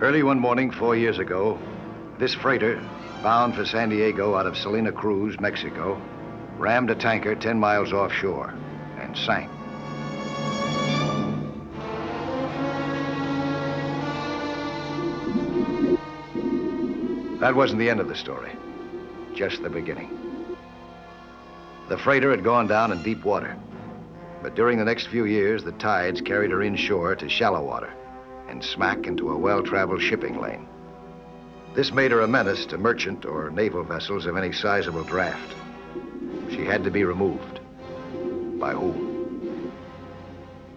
Early one morning 4 years ago, this freighter, bound for San Diego out of Salina Cruz, Mexico, rammed a tanker 10 miles offshore and sank. That wasn't the end of the story, just the beginning. The freighter had gone down in deep water, but during the next few years, the tides carried her inshore to shallow water and smack into a well-traveled shipping lane. This made her a menace to merchant or naval vessels of any sizable draft. She had to be removed. By whom?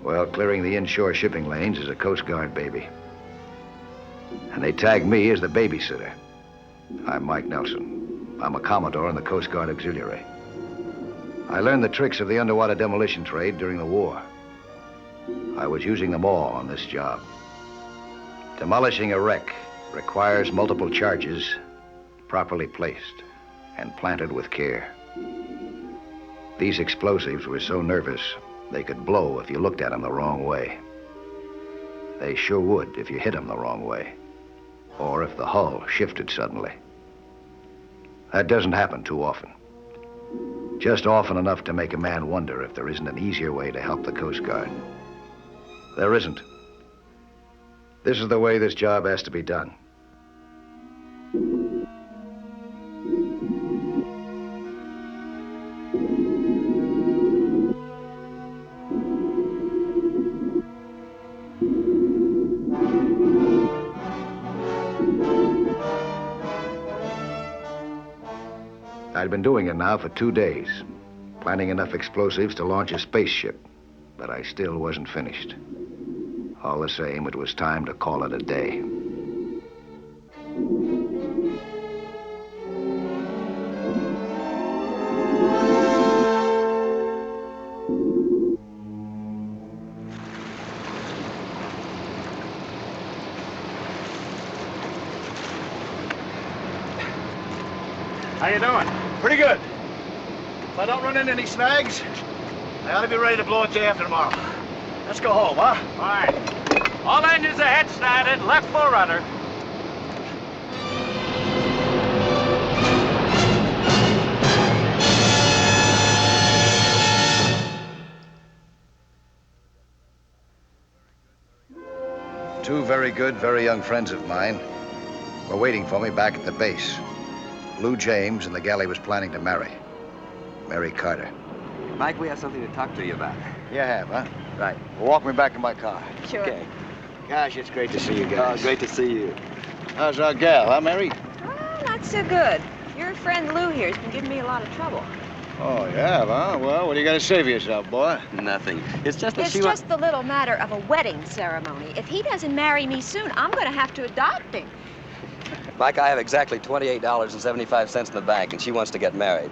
Well, clearing the inshore shipping lanes is a Coast Guard baby. And they tagged me as the babysitter. I'm Mike Nelson. I'm a Commodore in the Coast Guard Auxiliary. I learned the tricks of the underwater demolition trade during the war. I was using them all on this job. Demolishing a wreck requires multiple charges properly placed and planted with care. These explosives were so nervous, they could blow if you looked at them the wrong way. They sure would if you hit them the wrong way, or if the hull shifted suddenly. That doesn't happen too often. Just often enough to make a man wonder if there isn't an easier way to help the Coast Guard. There isn't. This is the way this job has to be done. I'd been doing it now for 2 days, planning enough explosives to launch a spaceship, but I still wasn't finished. All the same, it was time to call it a day. How you doing? Pretty good. If I don't run into any snags, I ought to be ready to blow it day after tomorrow. Let's go home, huh? All right. All engines ahead started, left full rudder. Two very good, very young friends of mine were waiting for me back at the base. Lou James and the gal he was planning to marry, Mary Carter. Mike, we have something to talk to you about. You have, huh? Right. Well, walk me back to my car. Sure. Okay. Gosh, it's great to see you guys. Great to see you. How's our gal, huh, Mary? Well, not so good. Your friend Lou here's been giving me a lot of trouble. Oh, you have, huh? Well, what do you got to say for yourself, boy? Nothing. It's just that It's just the little matter of a wedding ceremony. If he doesn't marry me soon, I'm going to have to adopt him. Mike, I have exactly $28.75 in the bank, and she wants to get married.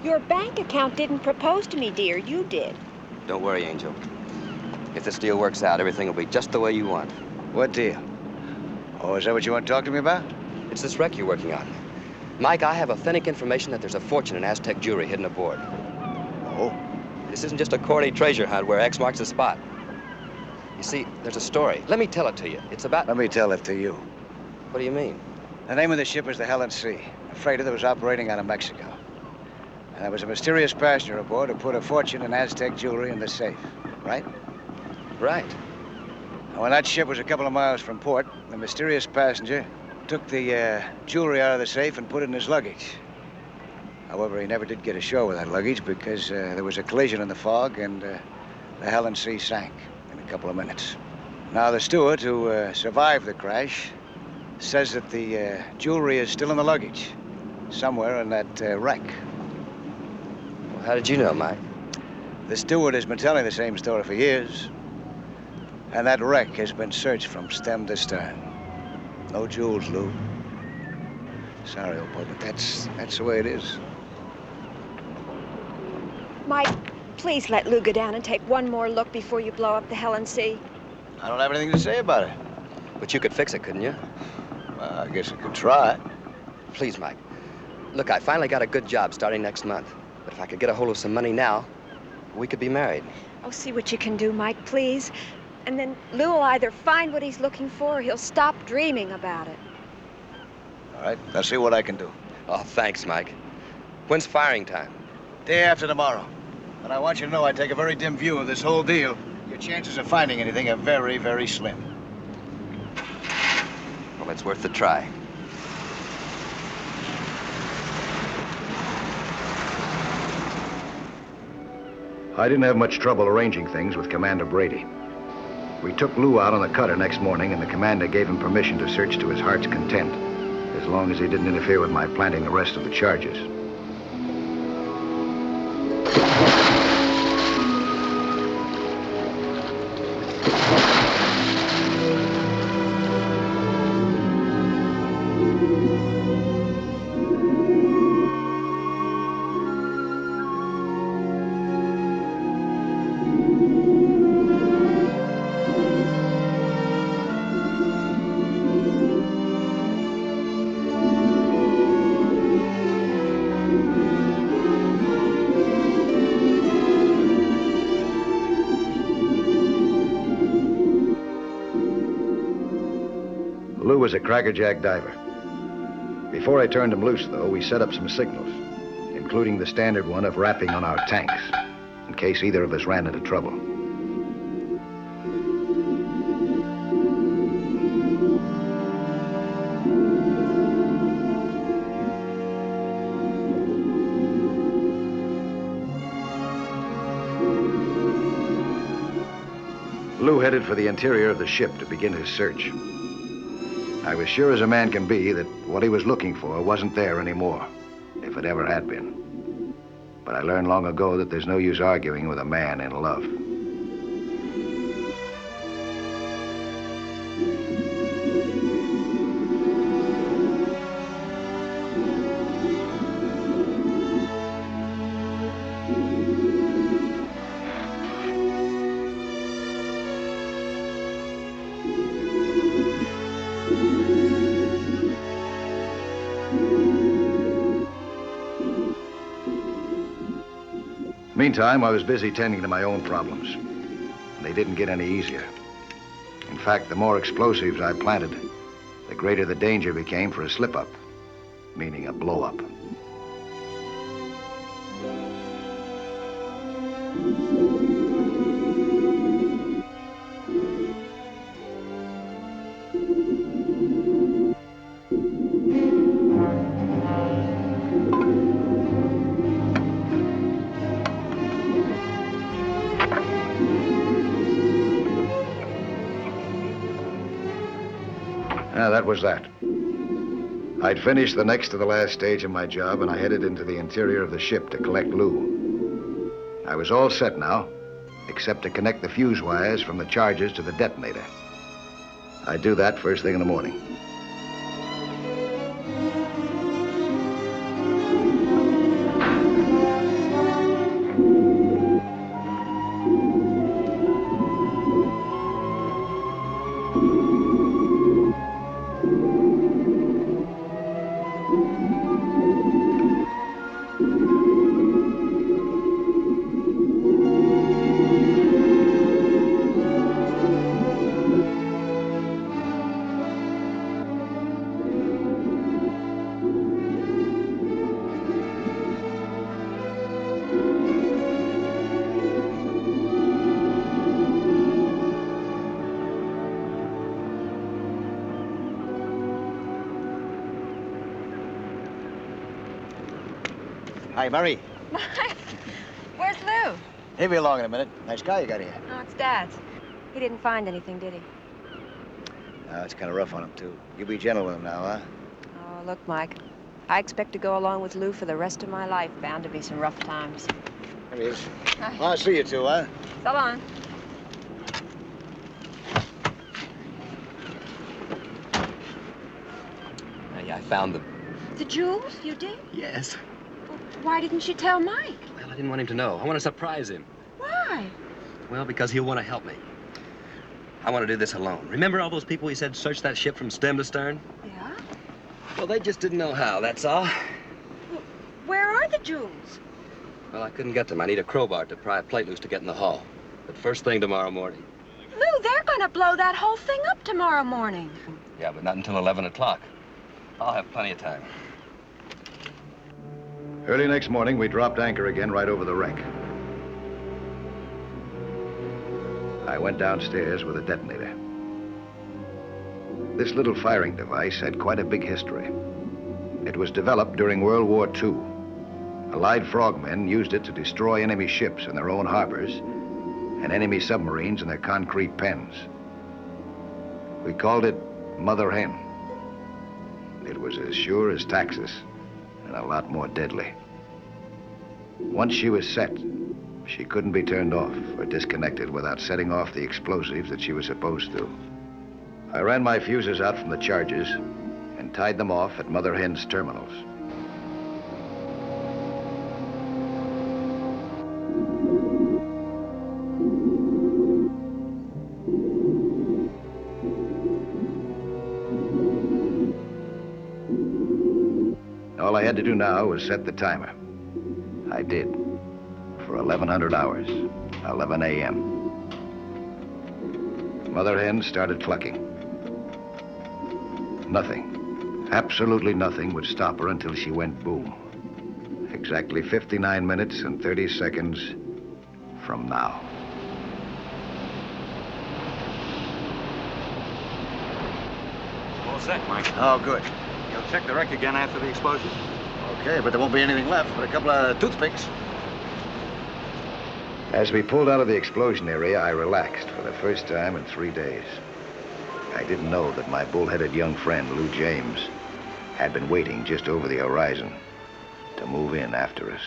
Your bank account didn't propose to me, dear. You did. Don't worry, Angel. If this deal works out, everything will be just the way you want. What deal? Oh, is that what you want to talk to me about? It's this wreck you're working on. Mike, I have authentic information that there's a fortune in Aztec jewelry hidden aboard. Oh? This isn't just a corny treasure hunt where X marks the spot. You see, there's a story. Let me tell it to you. It's about... Let me tell it to you. What do you mean? The name of the ship was the Helen Sea, a freighter that was operating out of Mexico. And there was a mysterious passenger aboard who put a fortune in Aztec jewelry in the safe, right? Right. And when that ship was a couple of miles from port, the mysterious passenger took the jewelry out of the safe and put it in his luggage. However, he never did get ashore with that luggage because there was a collision in the fog and the Helen Sea sank in a couple of minutes. Now, the steward who survived the crash says that the jewelry is still in the luggage, somewhere in that wreck. Well, how did you know, Mike? The steward has been telling the same story for years. And that wreck has been searched from stem to stern. No jewels, Lou. Sorry, old boy, but that's the way it is. Mike, please let Lou go down and take one more look before you blow up the Helen Sea. I don't have anything to say about it. But you could fix it, couldn't you? Well, I guess I could try. Please, Mike. Look, I finally got a good job starting next month. But if I could get a hold of some money now, we could be married. Oh, see what you can do, Mike, please. And then Lou will either find what he's looking for or he'll stop dreaming about it. All right, I'll see what I can do. Oh, thanks, Mike. When's firing time? Day after tomorrow. But I want you to know I take a very dim view of this whole deal. Your chances of finding anything are very, very slim. Well, it's worth the try. I didn't have much trouble arranging things with Commander Brady. We took Lou out on the cutter next morning, and the commander gave him permission to search to his heart's content, as long as he didn't interfere with my planting the rest of the charges. Lou was a crackerjack diver. Before I turned him loose, though, we set up some signals, including the standard one of rapping on our tanks, in case either of us ran into trouble. Lou headed for the interior of the ship to begin his search. I was sure as a man can be that what he was looking for wasn't there anymore, if it ever had been. But I learned long ago that there's no use arguing with a man in love. Meantime, I was busy tending to my own problems. They didn't get any easier. In fact, the more explosives I planted, the greater the danger became for a slip-up, meaning a blow-up. That was that. I'd finished the next to the last stage of my job, and I headed into the interior of the ship to collect Lou. I was all set now, except to connect the fuse wires from the charges to the detonator. I'd do that first thing in the morning. Hi, Murray. Mike, where's Lou? He'll be along in a minute. Nice car you got here. Oh, it's Dad's. He didn't find anything, did he? No, it's kind of rough on him, too. You be gentle with him now, huh? Oh, look, Mike. I expect to go along with Lou for the rest of my life. Bound to be some rough times. There he is. Hi. Well, I'll see you two, huh? So long. Hey, I found them. The jewels? You did? Yes. Well, why didn't you tell Mike? Well, I didn't want him to know. I want to surprise him. Why? Well, because he'll want to help me. I want to do this alone. Remember all those people he said searched that ship from stem to stern? Yeah? Well, they just didn't know how, that's all. Where are the jewels? Well, I couldn't get them. I need a crowbar to pry a plate loose to get in the hull. But first thing tomorrow morning. Lou, they're gonna blow that whole thing up tomorrow morning. Yeah, but not until 11 o'clock. I'll have plenty of time. Early next morning, we dropped anchor again right over the wreck. I went downstairs with a detonator. This little firing device had quite a big history. It was developed during World War II. Allied frogmen used it to destroy enemy ships in their own harbors and enemy submarines in their concrete pens. We called it Mother Hen. It was as sure as taxes and a lot more deadly. Once she was set, she couldn't be turned off or disconnected without setting off the explosives that she was supposed to. I ran my fuses out from the charges and tied them off at Mother Hen's terminals. All I had to do now was set the timer. I did. For 1100 hours, 11 a.m. Mother Hen started clucking. Nothing, absolutely nothing would stop her until she went boom. Exactly 59 minutes and 30 seconds from now. All set, Mike. Oh, good. You'll check the wreck again after the explosion? Okay, but there won't be anything left but a couple of toothpicks. As we pulled out of the explosion area, I relaxed for the first time in 3 days. I didn't know that my bull-headed young friend, Lou James, had been waiting just over the horizon to move in after us.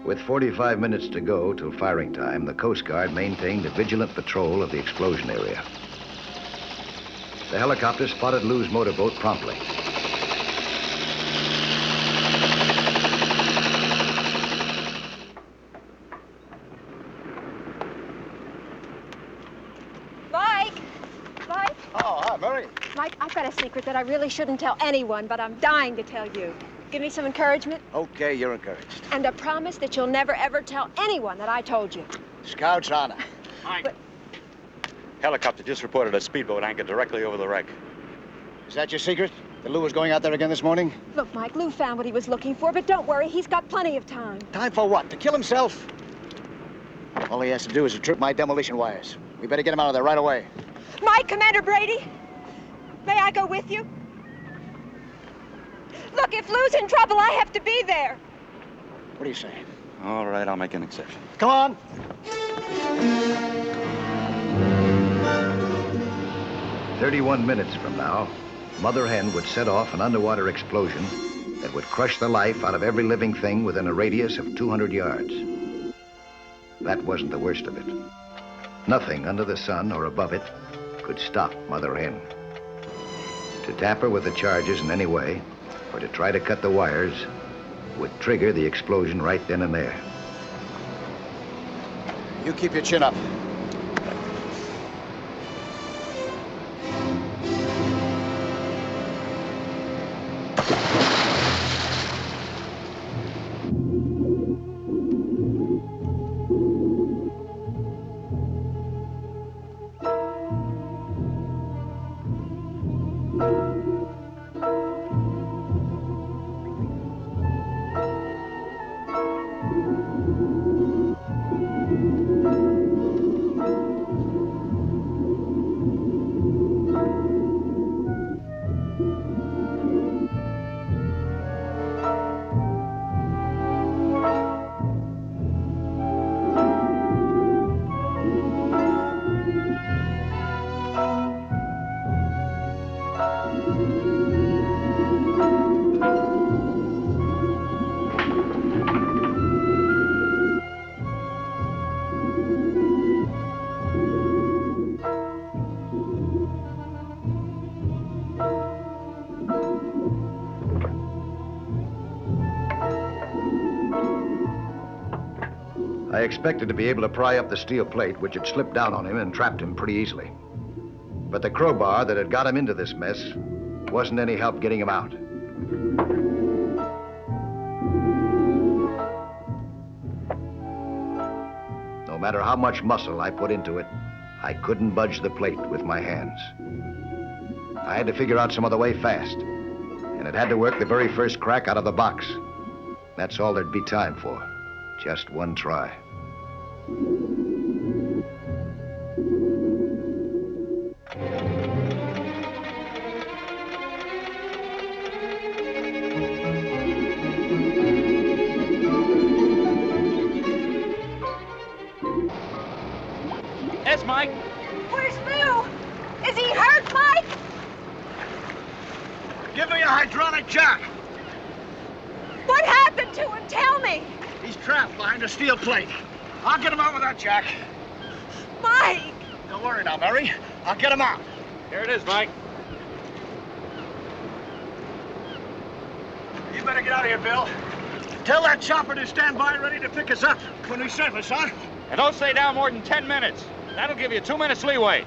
With 45 minutes to go till firing time, the Coast Guard maintained a vigilant patrol of the explosion area. The helicopter spotted Lou's motorboat promptly. Mike! Mike! Oh, hi, Murray. Mike, I've got a secret that I really shouldn't tell anyone, but I'm dying to tell you. Give me some encouragement Okay, you're encouraged. and a promise that you'll never, ever tell anyone that I told you. Scout's honor. Mike. But- Helicopter just reported a speedboat anchored directly over the wreck. Is that your secret? That Lou was going out there again this morning? Look, Mike, Lou found what he was looking for, but don't worry, he's got plenty of time. Time for what? To kill himself? All he has to do is to trip my demolition wires. We better get him out of there right away. Mike, Commander Brady, may I go with you? Look, if Lou's in trouble, I have to be there. What are you saying? All right, I'll make an exception. Come on. 31 minutes from now, Mother Hen would set off an underwater explosion that would crush the life out of every living thing within a radius of 200 yards. That wasn't the worst of it. Nothing under the sun or above it could stop Mother Hen. To tamper with the charges in any way, or to try to cut the wires, would trigger the explosion right then and there. You keep your chin up. I expected to be able to pry up the steel plate, which had slipped down on him and trapped him pretty easily. But the crowbar that had got him into this mess wasn't any help getting him out. No matter how much muscle I put into it, I couldn't budge the plate with my hands. I had to figure out some other way fast, and it had to work the very first crack out of the box. That's all there'd be time for. Just one try. Yes, Mike. Where's Lou? Is he hurt, Mike? Give me a hydronic jack. What happened to him? Tell me. He's trapped behind a steel plate. I'll get him out with that jack. Mike! Don't worry now, Mary. I'll get him out. Here it is, Mike. You better get out of here, Bill. Tell that chopper to stand by ready to pick us up when we surface, huh? And don't stay down more than 10 minutes. That'll give you 2 minutes leeway.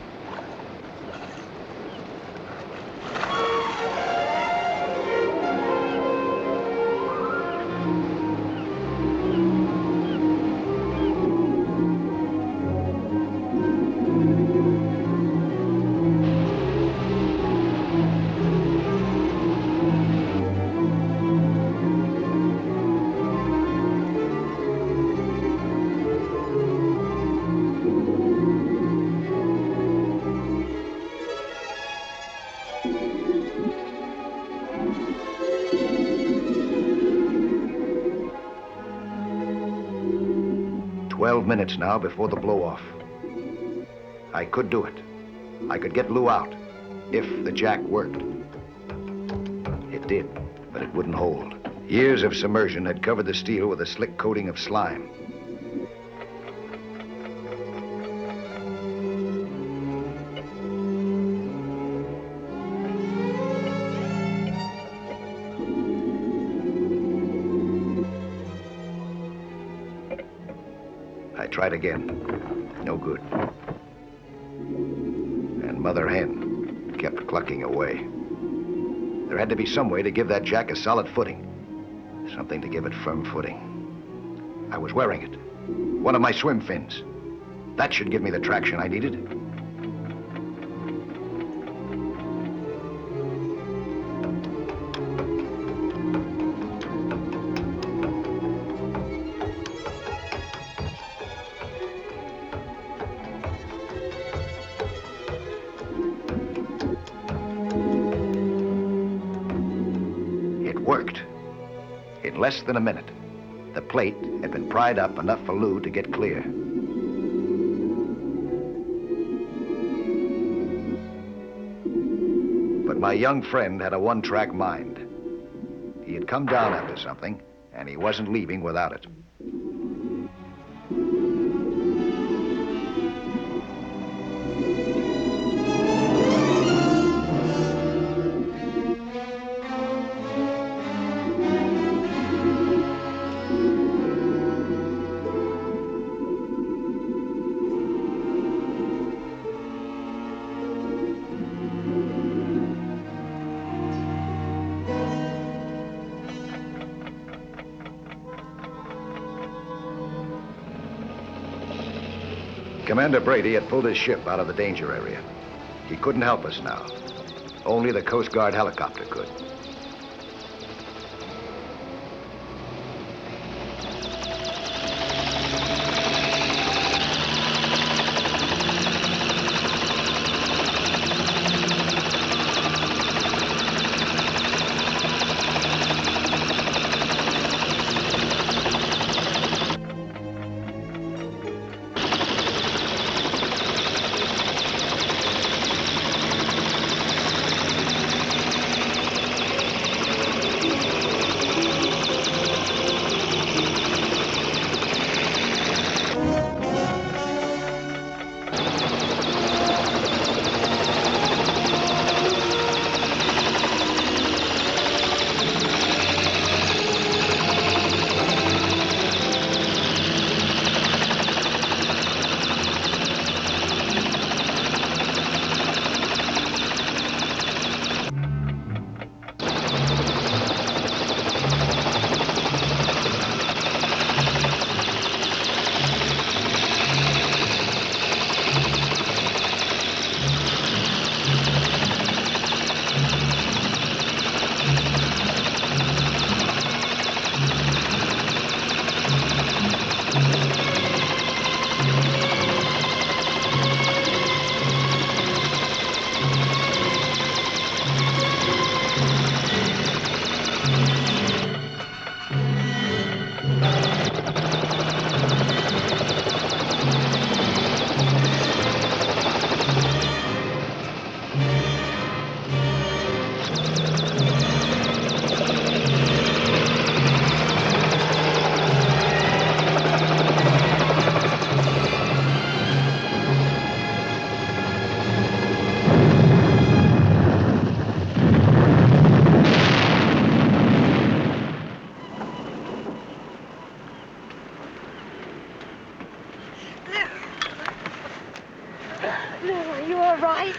Minutes now before the blow-off. I could do it. I could get Lou out, if the jack worked. It did, but it wouldn't hold. Years of submersion had covered the steel with a slick coating of slime. I tried again. No good. And Mother Hen kept clucking away. There had to be some way to give that jack a solid footing. Something to give it firm footing. I was wearing it. One of my swim fins. That should give me the traction I needed. worked. In less than a minute, the plate had been pried up enough for Lou to get clear. But my young friend had a one-track mind. He had come down after something, and he wasn't leaving without it. Commander Brady had pulled his ship out of the danger area. He couldn't help us now. Only the Coast Guard helicopter could.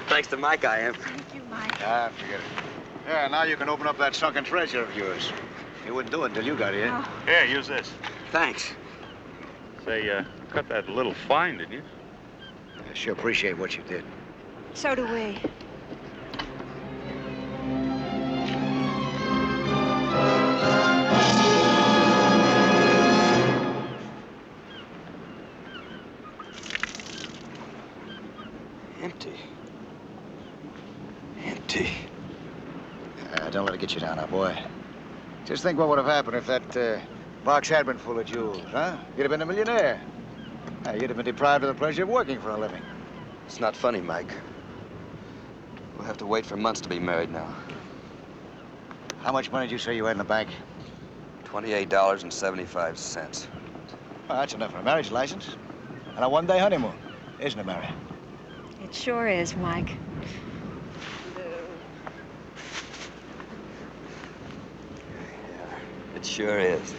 Thanks to Mike, I am. Thank you, Mike. Ah, forget it. Yeah, now you can open up that sunken treasure of yours. You wouldn't do it until you got here. Oh. Here, use this. Thanks. Say, cut that a little fine, didn't you? I sure appreciate what you did. So do we. Empty. Empty. Don't let it get you down now, boy. Just think what would have happened if that box had been full of jewels, huh? You'd have been a millionaire. You'd have been deprived of the pleasure of working for a living. It's not funny, Mike. We'll have to wait for months to be married now. How much money did you say you had in the bank? $28.75. Well, that's enough for a marriage license. And a one-day honeymoon, isn't it, Mary? It sure is, Mike. It sure is.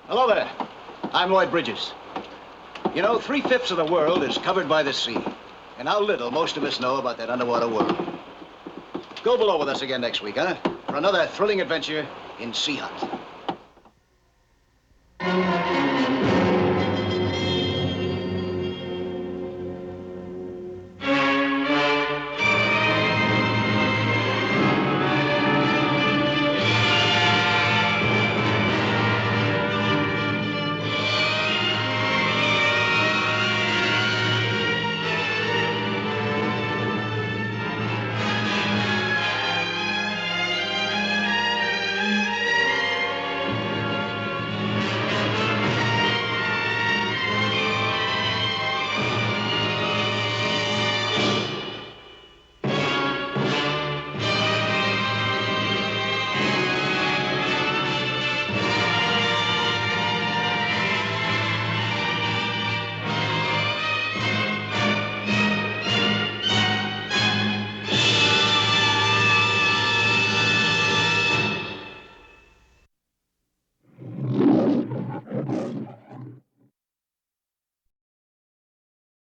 Hello there. I'm Lloyd Bridges. You know, 3/5 of the world is covered by the sea. And how little most of us know about that underwater world. Go below with us again next week, huh? For another thrilling adventure in Sea Hunt.